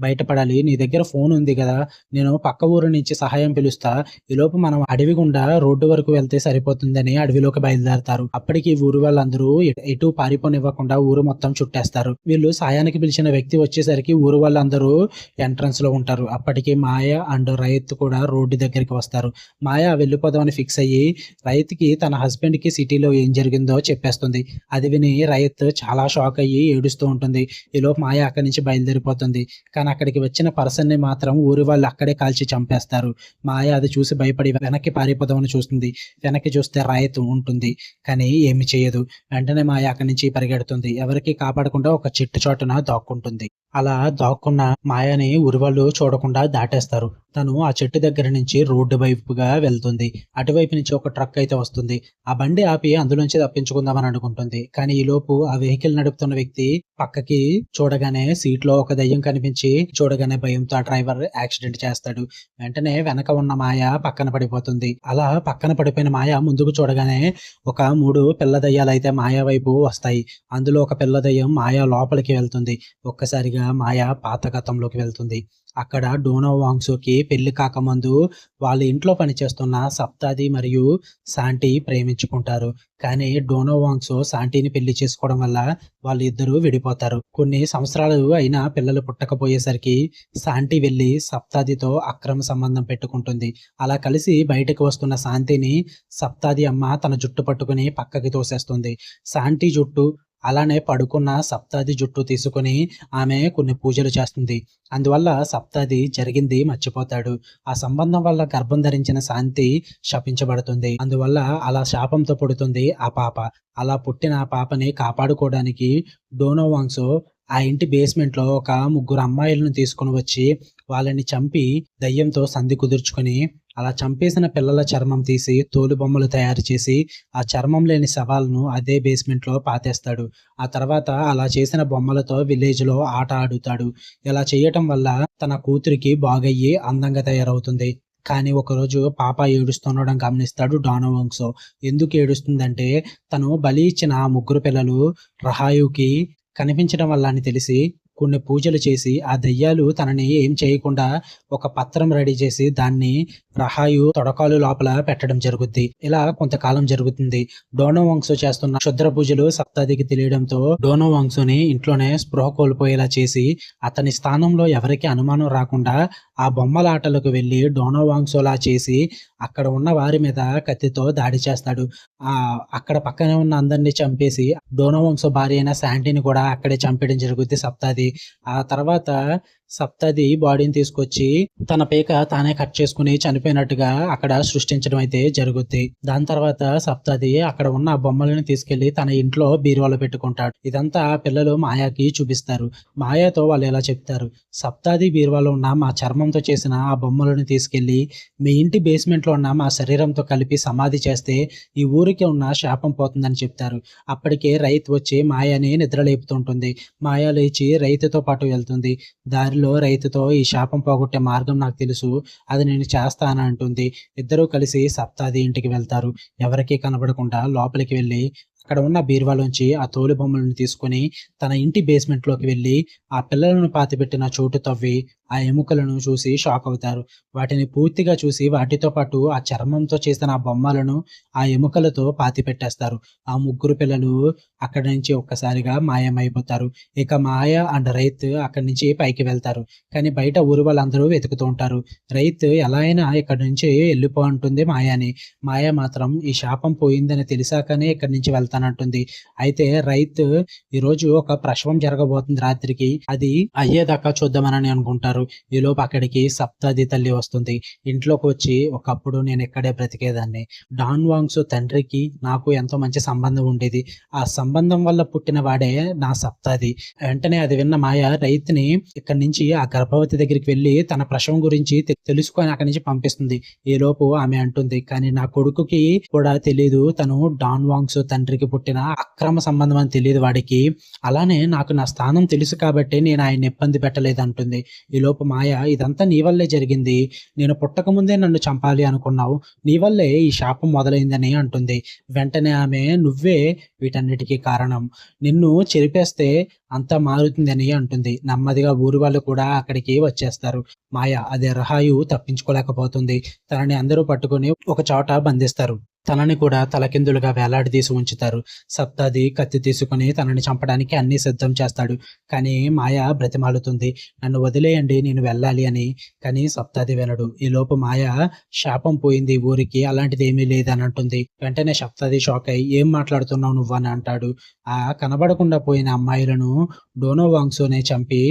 బయటపడాలి, నీ దగ్గర ఫోన్ ఉంది కదా, నేను పక్క ఊరు నుంచి సహాయం పిలుస్తా, ఈ లోపు మనం అడవి గుండా రోడ్డు వరకు వెళ్తే సరిపోతుందని అడవిలోకి బయలుదేరతారు. అప్పటికి ఊరు వాళ్ళందరూ ఎటు పారిపోనివ్వకుండా ఊరు మొత్తం చుట్టేస్తారు. వీళ్ళు సాయానికి పిలిచిన వ్యక్తి వచ్చేసరికి ఊరు వాళ్ళందరూ ఎంట్రన్స్ లో ఉంటారు. అప్పటికి మాయ అండ్ రైతు కూడా రోడ్డు దగ్గరికి వస్తారు. మాయ వెళ్ళిపోదామని ఫిక్స్ అయ్యి రైతుకి తన హస్బెండ్ కి సిటీలో ఏం జరిగిందో చెప్పేస్తుంది. అది విని రైతు చాలా షాక్ అయ్యి ఏడుస్తూ ఉంటుంది. ఈలోపు మాయ అక్కడి నుంచి బయలుదేరిపోతుంది. కానీ అక్కడికి వచ్చిన పర్సన్ ని మాత్రం ఊరి వాళ్ళు అక్కడే కాల్చి చంపేస్తారు. మాయ అది చూసి భయపడి వెనక్కి పారిపోదామని చూస్తుంది. వెనక్కి చూస్తే రైతు ఉంటుంది, కానీ ఏమి చేయదు. వెంటనే మాయ అక్కడి నుంచి పరిగెడుతుంది. ఎవరికి కాపాడకుండా ఒక చెట్టు చోటున దాక్కుంటుంది. అలా దాక్కున్న మాయని ఉరివాళ్ళు చూడకుండా దాటేస్తారు. తను ఆ చెట్టు దగ్గర నుంచి రోడ్డు వైపుగా వెళ్తుంది. అటువైపు నుంచి ఒక ట్రక్ అయితే వస్తుంది. ఆ బండి ఆపి అందులోంచి తప్పించుకుందామని అనుకుంటుంది. కానీ ఈ లోపు ఆ వెహికల్ నడుపుతున్న వ్యక్తి పక్కకి చూడగానే సీట్ లో ఒక దయ్యం కనిపించి చూడగానే భయంతో ఆ డ్రైవర్ యాక్సిడెంట్ చేస్తాడు. వెంటనే వెనక ఉన్న మాయ పక్కన పడిపోతుంది. అలా పక్కన పడిపోయిన మాయ ముందుకు చూడగానే ఒక 3 పిల్ల దయ్యాలు అయితే మాయ వైపు వస్తాయి. అందులో ఒక పిల్ల దయ్యం మాయ లోపలికి వెళ్తుంది. ఒక్కసారిగా మాయ పాత గతంలోకి వెళ్తుంది. అక్కడ డోనో వాంగ్సోకి పెళ్లి కాకముందు వాళ్ళ ఇంట్లో పనిచేస్తున్న సప్తాది మరియు శాంటీ ప్రేమించుకుంటారు. కానీ డోనో వాంగ్సో శాంటీని పెళ్లి చేసుకోవడం వల్ల వాళ్ళిద్దరూ విడిపోతారు. కొన్ని సంవత్సరాలు అయినా పిల్లలు పుట్టకపోయేసరికి శాంటీ వెళ్లి సప్తాదితో అక్రమ సంబంధం పెట్టుకుంటుంది. అలా కలిసి బయటకు వస్తున్న శాంతిని సప్తాది అమ్మ తన జుట్టు పట్టుకుని పక్కకి తోసేస్తుంది. శాంటీ జుట్టు అలానే పడుకున్న సప్తాది జుట్టు తీసుకుని ఆమె కొన్ని పూజలు చేస్తుంది. అందువల్ల సప్తాది జరిగింది మర్చిపోతాడు. ఆ సంబంధం వల్ల గర్భం ధరించిన శాంతి శపించబడుతుంది. అందువల్ల అలా శాపంతో పుడుతుంది ఆ పాప. అలా పుట్టిన ఆ పాపని కాపాడుకోవడానికి డోనో వాంగ్సో ఆ ఇంటి బేస్మెంట్ లో ఒక 3 అమ్మాయిలను తీసుకుని వచ్చి వాళ్ళని చంపి దయ్యంతో సంధి కుదుర్చుకొని అలా చంపేసిన పిల్లల చర్మం తీసి తోలు బొమ్మలు తయారు చేసి ఆ చర్మం లేని శవాలను అదే బేస్మెంట్ లో పాతేస్తాడు. ఆ తర్వాత అలా చేసిన బొమ్మలతో విలేజ్ లో ఆట ఆడుతాడు. ఇలా చేయటం వల్ల తన కూతురికి బాగయ్యి అందంగా తయారవుతుంది. కానీ ఒకరోజు పాప ఏడుస్తుండడం గమనిస్తాడు డోనో వాంగ్సో. ఎందుకు ఏడుస్తుందంటే తను బలి ఇచ్చిన ఆ 3 పిల్లలు రహాయుకి కనిపించడం వల్ల అని తెలిసి కొన్ని పూజలు చేసి ఆ దయ్యాలు తనని ఏం చేయకుండా ఒక పత్రం రెడీ చేసి దాన్ని రహాయు తొడకాలు లోపల పెట్టడం జరుగుద్ది. ఇలా కొంతకాలం జరుగుతుంది. డోనో వాంగ్సో చేస్తున్న క్షుద్ర పూజలు సప్తాదికి తెలియడంతో డోనో వాంగ్సోని ఇంట్లోనే స్పృహ కోల్పోయేలా చేసి అతని స్థానంలో ఎవరికి అనుమానం రాకుండా ఆ బొమ్మల ఆటలకు వెళ్లి డోనో వాంగ్సోలా చేసి అక్కడ ఉన్న వారి మీద కత్తితో దాడి చేస్తాడు. అక్కడ పక్కనే ఉన్న అందరినీ చంపేసి డోనో వాంగ్సో భార్య అయిన శాంటీని కూడా అక్కడే చంపేయడం జరుగుద్ది సప్తాది. ఆ తర్వాత సప్తది బాడీని తీసుకొచ్చి తన పేక తానే కట్ చేసుకుని చనిపోయినట్టుగా అక్కడ సృష్టించడం అయితే జరుగుద్ది. దాని తర్వాత సప్తది అక్కడ ఉన్న ఆ బొమ్మలను తీసుకెళ్లి తన ఇంట్లో బీరువాలో పెట్టుకుంటాడు. ఇదంతా పిల్లలు మాయాకి చూపిస్తారు. మాయాతో వాళ్ళు ఇలా చెప్తారు, సప్తది బీరువాలో ఉన్న మా చర్మంతో చేసిన ఆ బొమ్మలను తీసుకెళ్లి మీ ఇంటి బేస్మెంట్ లో ఉన్న మా శరీరంతో కలిపి సమాధి చేస్తే ఈ ఊరికి ఉన్న శాపం పోతుందని చెప్తారు. అప్పటికే రైతు వచ్చి మాయని నిద్ర లేపుతుంటుంది. మాయ లేచి రైతుతో పాటు వెళ్తుంది. దారిలో రైతుతో ఈ శాపం పోగొట్టే మార్గం నాకు తెలుసు, అది నేను చేస్తాను అంటుంది. ఇద్దరూ కలిసి సప్తది ఇంటికి వెళ్తారు. ఎవరికీ కనబడకుండా లోపలికి వెళ్ళి అక్కడ ఉన్న బీరువాలోంచి ఆ తోలు బొమ్మలను తీసుకొని తన ఇంటి బేస్మెంట్ లోకి వెళ్ళి ఆ పిల్లలను పాతిపెట్టిన చోటు తవ్వి ఆ ఎముకలను చూసి షాక్ అవుతారు. వాటిని పూర్తిగా చూసి వాటితో పాటు ఆ చర్మంతో చేసిన ఆ బొమ్మలను ఆ ఎముకలతో పాతి పెట్టేస్తారు. ఆ ముగ్గురు పిల్లలు అక్కడి నుంచి ఒక్కసారిగా మాయమైపోతారు. ఇక మాయ అండ్ రైత్ అక్కడి నుంచి పైకి వెళ్తారు. కానీ బయట ఊరు వాళ్ళందరూ వెతుకుతూ ఉంటారు. రైత్ ఎలా అయినా ఇక్కడి నుంచి వెళ్ళిపో అంటుంది మాయని. మాయ మాత్రం ఈ శాపం పోయిందని తెలిసాకనే ఇక్కడి నుంచి వెళ్తానంటుంది. అయితే రైత్ ఈరోజు ఒక ప్రసవం జరగబోతుంది రాత్రికి, అది అయ్యేదాకా చూద్దామని అనుకుంటారు. ఈలోపు అక్కడికి సప్తది తల్లి వస్తుంది. ఇంట్లోకి వచ్చి, ఒకప్పుడు నేను ఇక్కడే బ్రతికేదాన్ని, డాన్ వాంగ్స్ తండ్రికి నాకు ఎంతో మంచి సంబంధం ఉండేది, ఆ సంబంధం వల్ల పుట్టిన వాడే నా సప్తది. వెంటనే అది విన్న మాయ రైతుని ఇక్కడి నుంచి ఆ గర్భవతి దగ్గరికి వెళ్ళి తన ప్రసవం గురించి తెలుసుకొని అక్కడి నుంచి పంపిస్తుంది. ఈలోపు ఆమె అంటుంది, కానీ నా కొడుకుకి కూడా తెలియదు తను డాన్ వాంగ్స్ తండ్రికి పుట్టిన అక్రమ సంబంధం అని తెలియదు వాడికి, అలానే నాకు నా స్థానం తెలుసు కాబట్టి నేను ఆయన ఇబ్బంది పెట్టలేదు అంటుంది. ఈలోపు మాయ, ఇదంతా నీ వల్లే జరిగింది, నేను పుట్టక ముందే నన్ను చంపాలి అనుకున్నావు, నీ వల్లే ఈ శాపం మొదలైందని అంటుంది. వెంటనే ఆమె, నువ్వే వీటన్నిటికీ కారణం, నిన్ను చెరిపేస్తే అంతా మారుతుందని అంటుంది. నెమ్మదిగా ఊరి వాళ్ళు కూడా అక్కడికి వచ్చేస్తారు. మాయ అదే రహాయు తప్పించుకోలేకపోతుంది. తనని అందరూ పట్టుకొని ఒక చోట బంధిస్తారు. తనని కూడా తలకిందులుగా వేలాడదీసి ఉంచుతారు. సప్తది కత్తి తీసుకుని తనని చంపడానికి అన్ని సిద్ధం చేస్తాడు. కానీ మాయ బ్రతిమాలుతుంది, నన్ను వదిలేయండి, నేను వెళ్ళాలి అని. కానీ సప్తది వినడు. ఈ లోపు మాయ, శాపం పోయింది ఊరికి, అలాంటిది ఏమీ లేదని అంటుంది. వెంటనే సప్తది షాక్ అయి, ఏం మాట్లాడుతున్నావు నువ్వు అని అంటాడు. ఆ కనబడకుండా పోయిన అమ్మాయిలను డోనో వాంగ్సోనే చంపి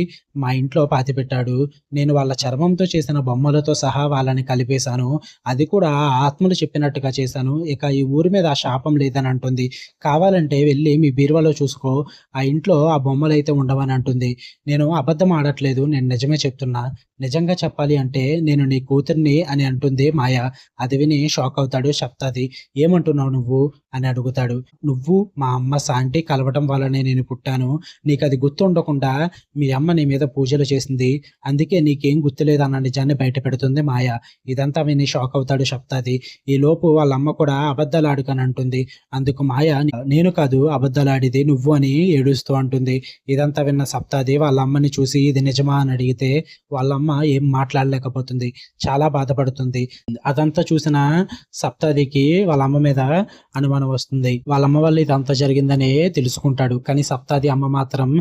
మా ఇంట్లో పాతిపెట్టాడు. నేను వాళ్ళ చర్మంతో చేసిన బొమ్మలతో సహా వాళ్ళని కలిపేశాను, అది కూడా ఆ ఆత్మలు చెప్పినట్టుగా చేశాను. ఇక ఈ ఊరి మీద ఆ శాపం లేదని అంటుంది. కావాలంటే వెళ్ళి మీ బీరువాలో చూసుకో, ఆ ఇంట్లో ఆ బొమ్మలు అయితే ఉండవని అంటుంది. నేను అబద్ధం ఆడట్లేదు, నేను నిజమే చెప్తున్నా, నిజంగా చెప్పాలి అంటే నేను నీ కూతుర్ని అని అంటుంది మాయ. అది విని షాక్ అవుతాడు సప్తది. ఏమంటున్నావు నువ్వు అని అడుగుతాడు. నువ్వు మా అమ్మ శాంటి కలవటం వల్లనే నేను పుట్టాను, నీకు అది గుర్తు ఉండకుండా మీ అమ్మ నీ మీద పూజలు చేసింది, అందుకే నీకేం గుర్తులేదన్న నిజాన్ని బయట పెడుతుంది మాయ. ఇదంతా విని షాక్ అవుతాడు సప్తది. ఈ లోపు వాళ్ళ అమ్మ కూడా అబద్ధాలు ఆడుకని అంటుంది. అందుకు మాయ, నేను కాదు అబద్ధాలు ఆడిది నువ్వు అని ఏడుస్తూ అంటుంది. ఇదంతా విన్న సప్తది వాళ్ళ అమ్మని చూసి ఇది నిజమా అని అడిగితే వాళ్ళ అమ్మ ఏం మాట్లాడలేకపోతుంది, చాలా బాధపడుతుంది. అదంతా చూసిన సప్తదికి వాళ్ళ అమ్మ మీద అనుమానం వస్తుంది. వాళ్ళ అమ్మ వల్ల ఇదంతా జరిగిందని తెలుసుకుంటాడు. కానీ సప్తది అమ్మ మాత్రం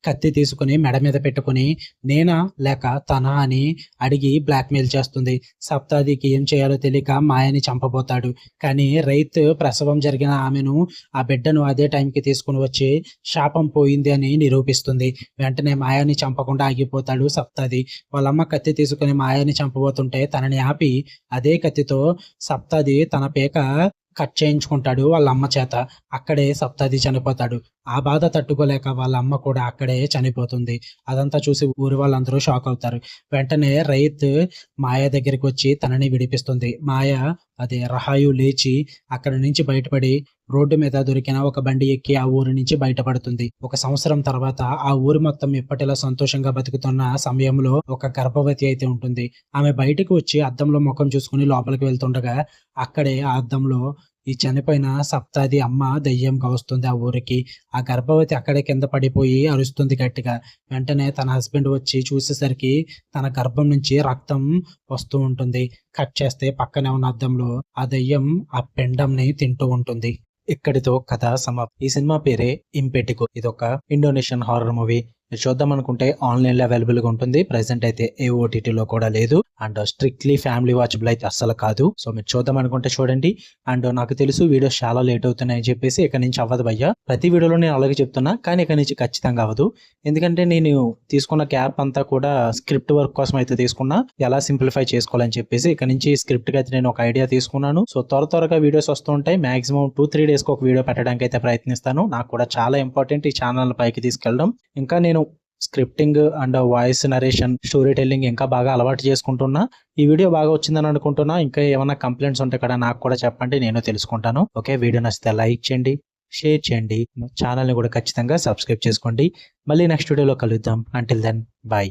కత్తి తీసుకుని మెడ మీద పెట్టుకుని నేనా లేక తనా అని అడిగి బ్లాక్మెయిల్ చేస్తుంది. సప్తదికి ఏం చేయాలో తెలియక మాయని చంపబోతాడు. కానీ రైతు ప్రసవం జరిగిన ఆమెను, ఆ బిడ్డను అదే టైంకి తీసుకుని వచ్చి శాపం పోయింది అని నిరూపిస్తుంది. వెంటనే మాయని చంపకుండా ఆగిపోతాడు సప్తది. వాళ్ళమ్మ కత్తి తీసుకుని మాయని చంపబోతుంటే తనని ఆపి అదే కత్తితో సప్తది తన పేక కట్ చేయించుకుంటాడు వాళ్ళ అమ్మ చేత. అక్కడే సప్తది చనిపోతాడు. ఆ బాధ తట్టుకోలేక వాళ్ళ అమ్మ కూడా అక్కడే చనిపోతుంది. అదంతా చూసి ఊరి వాళ్ళందరూ షాక్ అవుతారు. వెంటనే రైత్ మాయ దగ్గరికి వచ్చి తనని విడిపిస్తుంది. మాయ అదే రహాయు లేచి అక్కడి నుంచి బయటపడి రోడ్డు మీద దొరికిన ఒక బండి ఎక్కి ఆ ఊరి నుంచి బయటపడుతుంది. 1 సంవత్సరం తర్వాత ఆ ఊరి మొత్తం ఇప్పటిలా సంతోషంగా బతుకుతున్న సమయంలో ఒక గర్భవతి అయితే ఉంటుంది. ఆమె బయటకు వచ్చి అద్దంలో ముఖం చూసుకుని లోపలికి వెళ్తుండగా అక్కడే ఆ అద్దంలో ఈ చనిపోయిన సప్తది అమ్మ దెయ్యంగా వస్తుంది ఆ ఊరికి. ఆ గర్భవతి అక్కడే కింద పడిపోయి అరుస్తుంది గట్టిగా. వెంటనే తన హస్బెండ్ వచ్చి చూసేసరికి తన గర్భం నుంచి రక్తం వస్తూ ఉంటుంది. కట్ చేస్తే పక్కనే ఉన్న అద్దంలో ఆ దెయ్యం ఆ పిండంని తింటూ ఉంటుంది. ఇక్కడితో కథ సమాప్తం. ఈ సినిమా పేరే ఇంపెటిగో. ఇదొక ఇండోనేషియన్ హారర్ మూవీ. మీరు చూద్దాం అనుకుంటే ఆన్‌లైన్‌లో అవైలబుల్‌గా ఉంటుంది. ప్రెజెంట్ అయితే ఏ ఓటీటీలో కూడా లేదు. అండ్ స్ట్రిక్ట్‌లీ ఫ్యామిలీ వాచబుల్ అయితే అస్సలు కాదు. సో మీరు చూద్దాం అనుకుంటే చూడండి. అండ్ నాకు తెలుసు వీడియోస్ చాలా లేట్ అవుతున్నాయని చెప్పేసి ఇక నుంచి అవ్వదు భయ్యా. ప్రతి వీడియోలో నేను అలాగే చెప్తున్నా. కానీ ఇక నుంచి ఖచ్చితంగా అవ్వదు. ఎందుకంటే నేను తీసుకున్న గ్యాప్ అంతా కూడా స్క్రిప్ట్ వర్క్ కోసం అయితే తీసుకున్నా. ఎలా సింప్లిఫై చేసుకోవాలని చెప్పేసి ఇక నుంచి స్క్రిప్ట్‌కి అయితే నేను ఒక ఐడియా తీసుకున్నాను. సో త్వరగా వీడియోస్ వస్తూ ఉంటాయి. మాక్సిమం 2-3 డేస్‌కి ఒక వీడియో పెట్టడానికి అయితే ప్రయత్నిస్తాను. నాకు కూడా చాలా ఇంపార్టెంట్ ఈ ఛానెల్‌ని పైకి తీసుకెళ్ళడం. ఇంకా నేను scripting and voice narration, story telling ఇంకా బాగా అలవాటు చేసుకుంటున్నా. ఈ వీడియో బాగా వచ్చిందని అనుకుంటున్నా. ఇంకా ఏమన్నా కంప్లైంట్స్ ఉంటే కూడా నాకు కూడా చెప్పండి. నేను తెలుసుకుంటాను. ఓకే, వీడియో నచ్చితే లైక్ చేయండి, షేర్ చేయండి. ఛానల్‌ని కూడా ఖచ్చితంగా సబ్స్క్రైబ్ చేసుకోండి. మళ్ళీ నెక్స్ట్ వీడియోలో కలుద్దాం. Until then by.